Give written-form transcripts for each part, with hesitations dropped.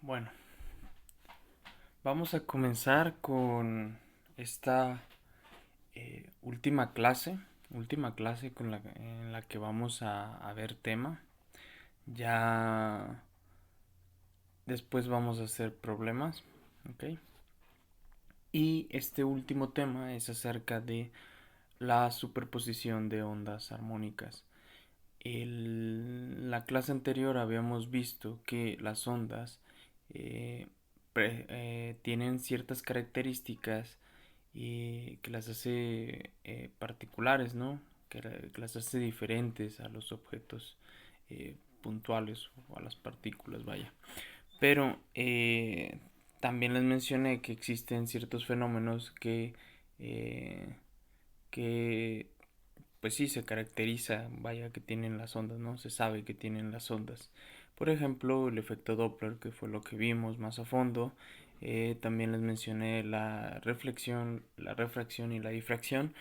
Bueno, vamos a comenzar con esta última clase en la que vamos a ver tema. Ya después vamos a hacer problemas, ¿ok? Y este último tema es acerca de la superposición de ondas armónicas. En la clase anterior habíamos visto que las ondas eh, tienen ciertas características que las hace particulares, ¿no? Que las hace diferentes a los objetos puntuales o a las partículas, vaya. Pero también les mencioné que existen ciertos fenómenos eh, que pues sí se caracteriza, vaya, que tienen las ondas, ¿no? Se sabe que tienen las ondas. Por ejemplo, el efecto Doppler, que fue lo que vimos más a fondo. También les mencioné la reflexión, la refracción y la difracción.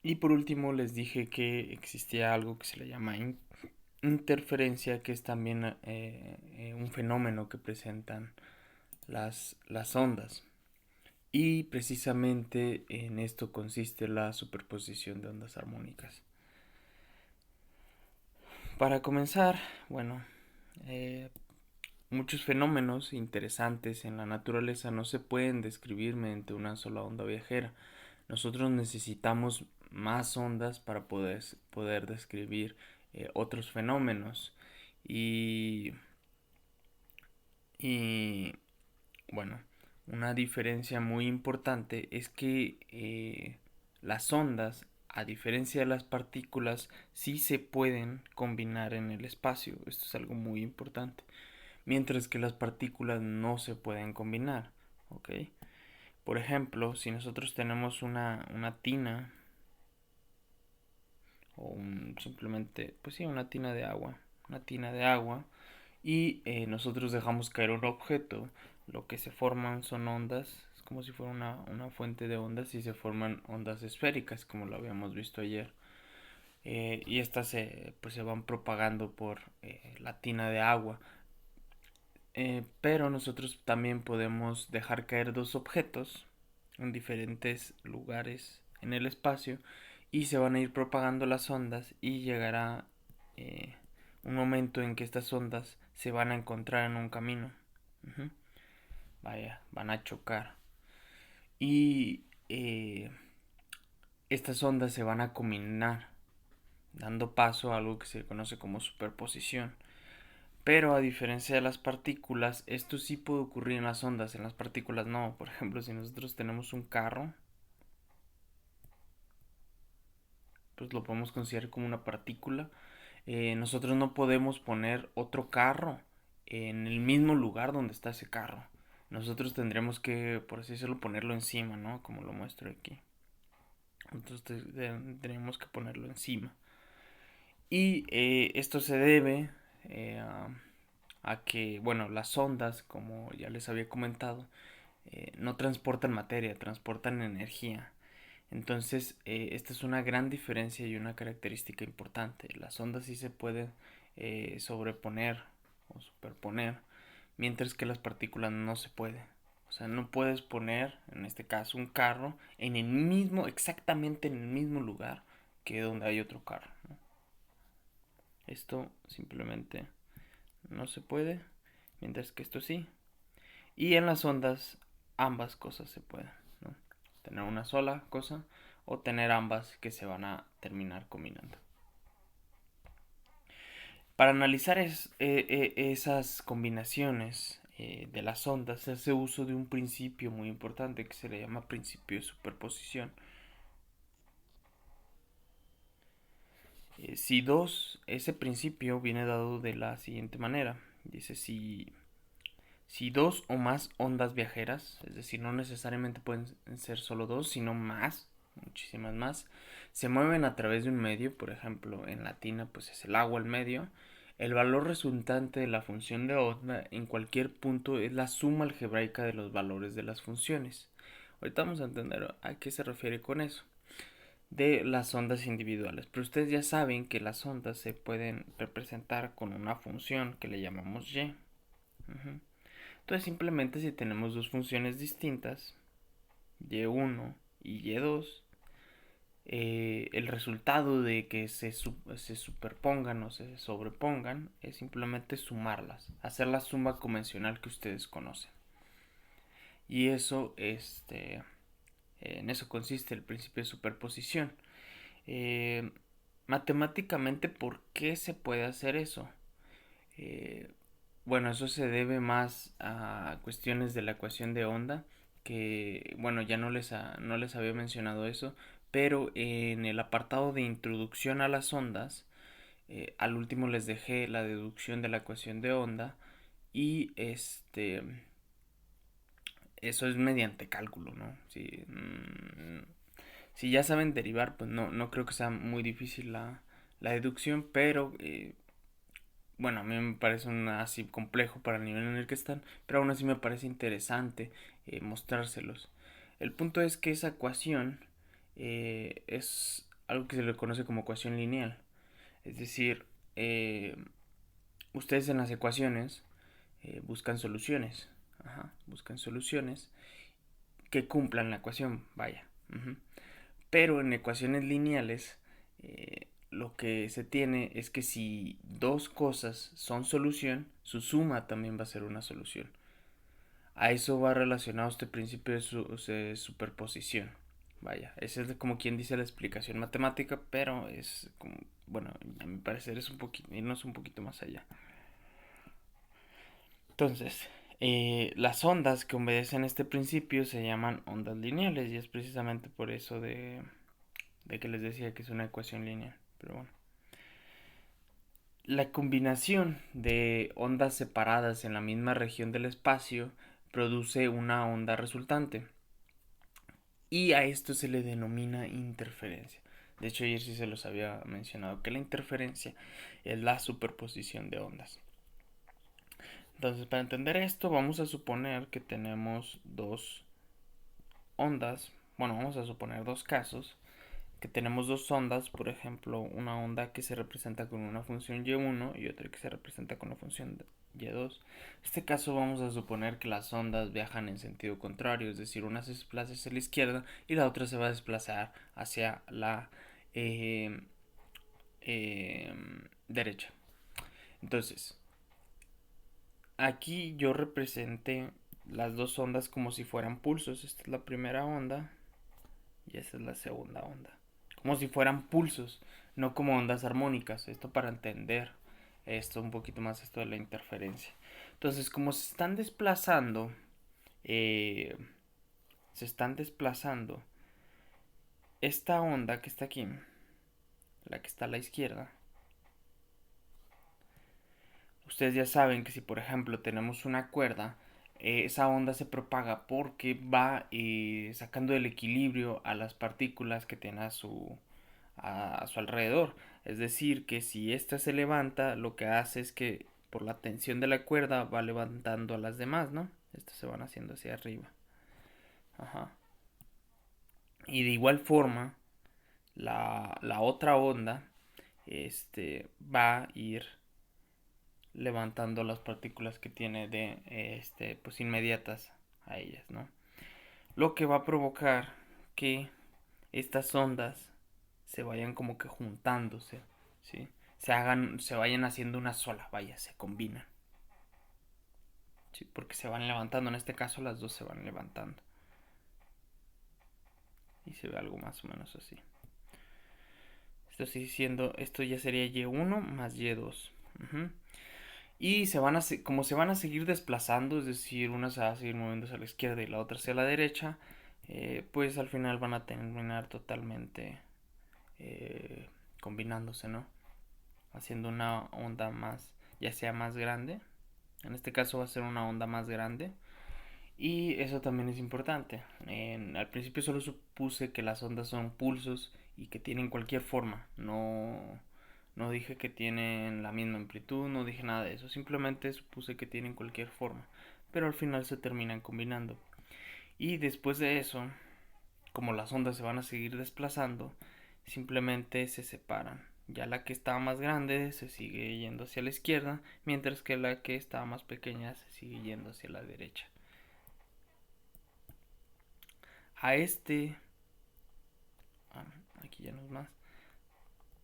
Y por último les dije que existía algo que se le llama interferencia, que es también un fenómeno que presentan las ondas. Y precisamente en esto consiste la superposición de ondas armónicas. Para comenzar, bueno, eh, muchos fenómenos interesantes en la naturaleza no se pueden describir mediante una sola onda viajera. Nosotros necesitamos más ondas para poder describir otros fenómenos. Y, y bueno, una diferencia muy importante es que las ondas, a diferencia de las partículas, sí se pueden combinar en el espacio. Esto es algo muy importante. Mientras que las partículas no se pueden combinar. ¿Ok? Por ejemplo, si nosotros tenemos una tina o simplemente, pues sí, una tina de agua, y nosotros dejamos caer un objeto, lo que se forman son ondas, es como si fuera una fuente de ondas y se forman ondas esféricas, como lo habíamos visto ayer. Y estas pues se van propagando por la tina de agua. Pero nosotros también podemos dejar caer dos objetos en diferentes lugares en el espacio y se van a ir propagando las ondas y llegará eh, un momento en que estas ondas se van a encontrar en un camino. Ujú. Vaya, van a chocar. Y estas ondas se van a combinar, dando paso a algo que se conoce como superposición. Pero a diferencia de las partículas, esto sí puede ocurrir en las ondas, en las partículas no. Por ejemplo, si nosotros tenemos un carro, pues lo podemos considerar como una partícula. Nosotros no podemos poner otro carro en el mismo lugar donde está ese carro. Nosotros tendremos que, por así decirlo, ponerlo encima, ¿no? Como lo muestro aquí. Entonces tendremos que ponerlo encima. Y esto se debe a que, bueno, las ondas, como ya les había comentado, no transportan materia, transportan energía. Entonces, esta es una gran diferencia y una característica importante. Las ondas sí se pueden sobreponer o superponer, mientras que las partículas no se pueden. O sea, no puedes poner, en este caso, un carro en el mismo, exactamente en el mismo lugar que donde hay otro carro, ¿no? Esto simplemente no se puede, mientras que esto sí. Y en las ondas ambas cosas se pueden, ¿no? Tener una sola cosa o tener ambas que se van a terminar combinando. Para analizar esas combinaciones de las ondas se hace uso de un principio muy importante que se le llama principio de superposición. Ese principio viene dado de la siguiente manera. Dice, si dos o más ondas viajeras, es decir, no necesariamente pueden ser solo dos, sino más, muchísimas más, se mueven a través de un medio, por ejemplo, en la tina pues es el agua el medio, el valor resultante de la función de onda en cualquier punto es la suma algebraica de los valores de las funciones. Ahorita vamos a entender a qué se refiere con eso de las ondas individuales, pero ustedes ya saben que las ondas se pueden representar con una función que le llamamos y. Ujú. Entonces simplemente si tenemos dos funciones distintas, y1 y y2, el resultado de que se superpongan o se sobrepongan es simplemente sumarlas, hacer la suma convencional que ustedes conocen. Y eso, en eso consiste el principio de superposición. Eh, Matemáticamente, ¿por qué se puede hacer eso? Eh, bueno, eso se debe más a cuestiones de la ecuación de onda, que bueno, ya no les había mencionado eso, pero en el apartado de introducción a las ondas, al último les dejé la deducción de la ecuación de onda y eso es mediante cálculo, ¿no? Si ya saben derivar, pues no creo que sea muy difícil la deducción, pero bueno, a mí me parece así complejo para el nivel en el que están, pero aún así me parece interesante mostrárselos. El punto es que esa ecuación es algo que se le conoce como ecuación lineal. Es decir, eh, ustedes en las ecuaciones buscan soluciones. Ajá, buscan soluciones que cumplan la ecuación, vaya. Ujú. Pero en ecuaciones lineales, lo que se tiene es que si dos cosas son solución, su suma también va a ser una solución. A eso va relacionado este principio de superposición. Vaya, esa es como quien dice la explicación matemática, pero es como, bueno, a mi parecer es un poquito, irnos un poquito más allá. Entonces, las ondas que obedecen este principio se llaman ondas lineales y es precisamente por eso de que les decía que es una ecuación lineal. Pero bueno. La combinación de ondas separadas en la misma región del espacio produce una onda resultante. Y a esto se le denomina interferencia. De hecho, ayer sí se los había mencionado que la interferencia es la superposición de ondas. Entonces, para entender esto, vamos a suponer que tenemos dos ondas. Bueno, vamos a suponer dos casos que tenemos dos ondas, por ejemplo, una onda que se representa con una función y1 y otra que se representa con la función y2. En este caso vamos a suponer que las ondas viajan en sentido contrario, es decir, una se desplaza hacia la izquierda y la otra se va a desplazar hacia la eh, eh, derecha. Entonces, aquí yo representé las dos ondas como si fueran pulsos. Esta es la primera onda y esta es la segunda onda. Como si fueran pulsos, no como ondas armónicas. Esto para entender esto un poquito más, esto de la interferencia. Entonces, como eh, se están desplazando, esta onda que está aquí, la que está a la izquierda, ustedes ya saben que si por ejemplo tenemos una cuerda, esa onda se propaga porque va sacando del equilibrio a las partículas que tiene a su alrededor. Es decir, que si ésta se levanta, lo que hace es que por la tensión de la cuerda va levantando a las demás, ¿no? Estas se van haciendo hacia arriba. Ajá. Y de igual forma, la otra onda va a ir levantando las partículas que tiene pues inmediatas a ellas, ¿no? Lo que va a provocar que estas ondas se vayan como que juntándose, ¿sí? Se vayan haciendo una sola, vaya, se combinan, ¿sí? Porque se van levantando, en este caso las dos se van levantando. Y se ve algo más o menos así. Esto ya sería Y1 más Y2. Uh-huh. Y como se van a seguir desplazando, es decir, una se va a seguir moviendo hacia la izquierda y la otra hacia la derecha, pues al final van a terminar totalmente eh, combinándose, ¿no? Haciendo una onda más, ya sea más grande. En este caso va a ser una onda más grande. Y eso también es importante. Al principio solo supuse que las ondas son pulsos y que tienen cualquier forma. No dije que tienen la misma amplitud, no dije nada de eso. Simplemente supuse que tienen cualquier forma. Pero al final se terminan combinando. Y después de eso, como las ondas se van a seguir desplazando, simplemente se separan. Ya la que estaba más grande se sigue yendo hacia la izquierda, mientras que la que estaba más pequeña se sigue yendo hacia la derecha. A este... aquí ya no es más.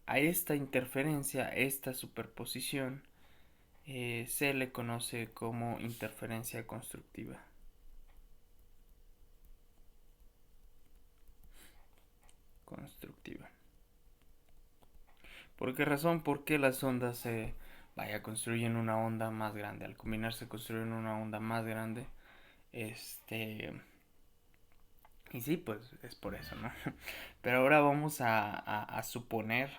A esta interferencia, esta superposición, se le conoce como interferencia constructiva. ¿Por qué razón? Porque las ondas construyen una onda más grande. Al combinarse construyen una onda más grande. Y sí, pues es por eso, ¿no? Pero ahora vamos a suponer,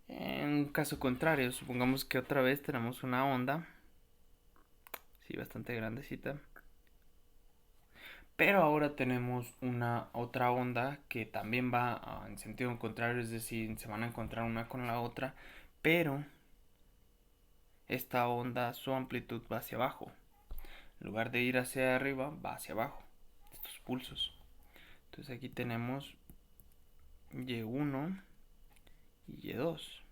en un caso contrario, supongamos que otra vez tenemos una onda, sí, bastante grandecita, pero ahora tenemos una otra onda que también va en sentido contrario, es decir, se van a encontrar una con la otra, pero esta onda, su amplitud va hacia abajo. En lugar de ir hacia arriba, va hacia abajo. Estos pulsos. Entonces aquí tenemos Y1 y Y2.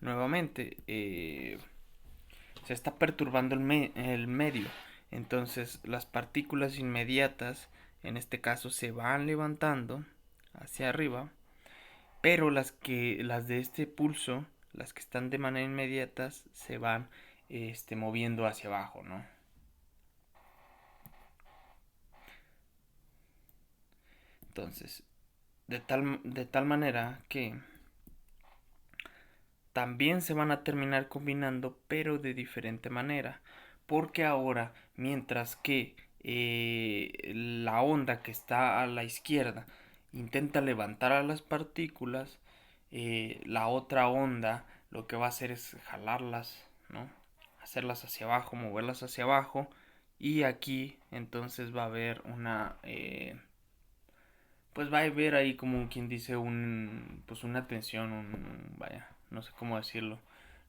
Nuevamente, se está perturbando el medio. Entonces las partículas inmediatas, en este caso, se van levantando hacia arriba, pero las de este pulso, las que están de manera inmediata, se van moviendo hacia abajo, ¿no? Entonces, de tal manera que también se van a terminar combinando, pero de diferente manera. Porque ahora, mientras que la onda que está a la izquierda intenta levantar a las partículas, la otra onda lo que va a hacer es jalarlas, ¿no? Hacerlas hacia abajo, moverlas hacia abajo. Y aquí entonces va a haber pues va a haber ahí como quien dice pues una tensión, vaya, no sé cómo decirlo.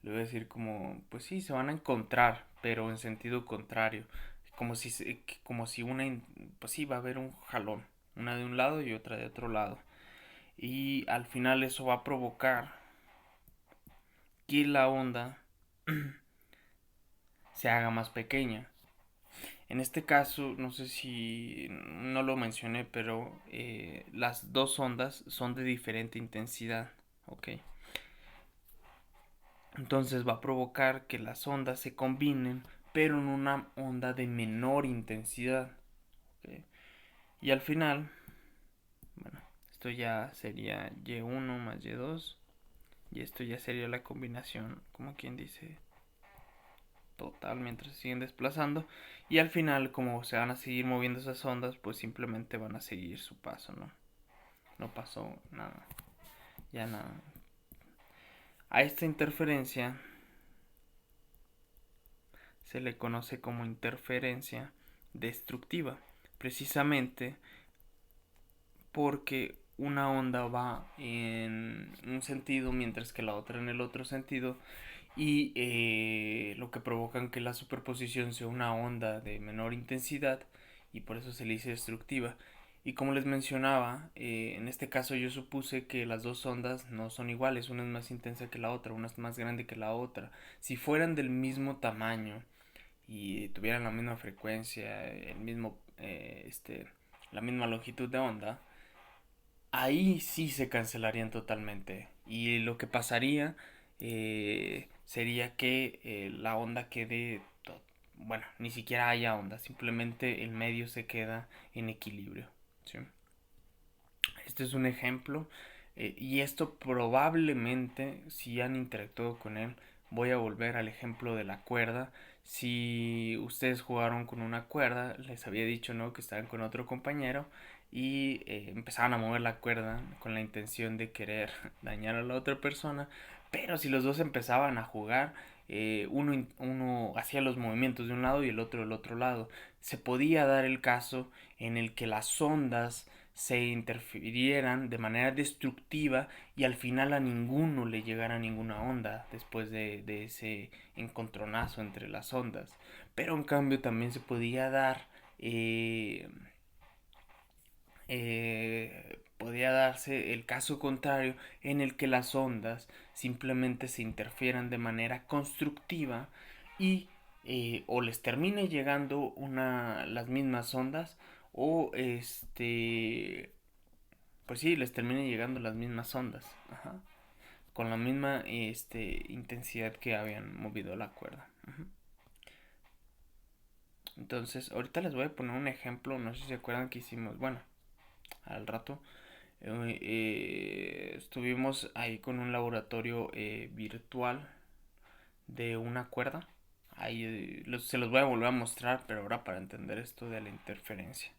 Le voy a decir como, pues sí, se van a encontrar, pero en sentido contrario. Como si pues sí, va a haber un jalón, una de un lado y otra de otro lado. Y al final eso va a provocar que la onda se haga más pequeña. En este caso, no sé si no lo mencioné, pero las dos ondas son de diferente intensidad, ¿ok? Entonces va a provocar que las ondas se combinen, pero en una onda de menor intensidad, ¿ok? Y al final, bueno, esto ya sería Y1 más Y2, y esto ya sería la combinación, como quien dice, total mientras se siguen desplazando, y al final como se van a seguir moviendo esas ondas pues simplemente van a seguir su paso, no pasó nada, ya nada. A esta interferencia se le conoce como interferencia destructiva, precisamente porque una onda va en un sentido mientras que la otra en el otro sentido, y lo que provocan que la superposición sea una onda de menor intensidad, y por eso se le dice destructiva. Y como les mencionaba, en este caso yo supuse que las dos ondas no son iguales, una es más intensa que la otra, una es más grande que la otra. Si fueran del mismo tamaño y tuvieran la misma frecuencia, la misma longitud de onda, ahí sí se cancelarían totalmente. Y lo que pasaría sería que la onda quede, bueno, ni siquiera haya onda, simplemente el medio se queda en equilibrio. ¿Sí? Este es un ejemplo, y esto probablemente, si han interactuado con él, voy a volver al ejemplo de la cuerda. Si ustedes jugaron con una cuerda, les había dicho, ¿no?, que estaban con otro compañero y empezaban a mover la cuerda con la intención de querer dañar a la otra persona, pero si los dos empezaban a jugar, uno hacía los movimientos de un lado y el otro del otro lado. Se podía dar el caso en el que las ondas se interfirieran de manera destructiva y al final a ninguno le llegara ninguna onda después de ese encontronazo entre las ondas. Pero en cambio también se podía dar, podía darse el caso contrario en el que las ondas simplemente se interfieran de manera constructiva y o les termine llegando las mismas ondas o pues sí, les termine llegando las mismas ondas, ajá, con la misma intensidad que habían movido la cuerda. Ajá. Entonces, ahorita les voy a poner un ejemplo, no sé si se acuerdan que hicimos, bueno, al rato estuvimos ahí con un laboratorio virtual de una cuerda. Ahí se los voy a volver a mostrar, pero ahora para entender esto de la interferencia.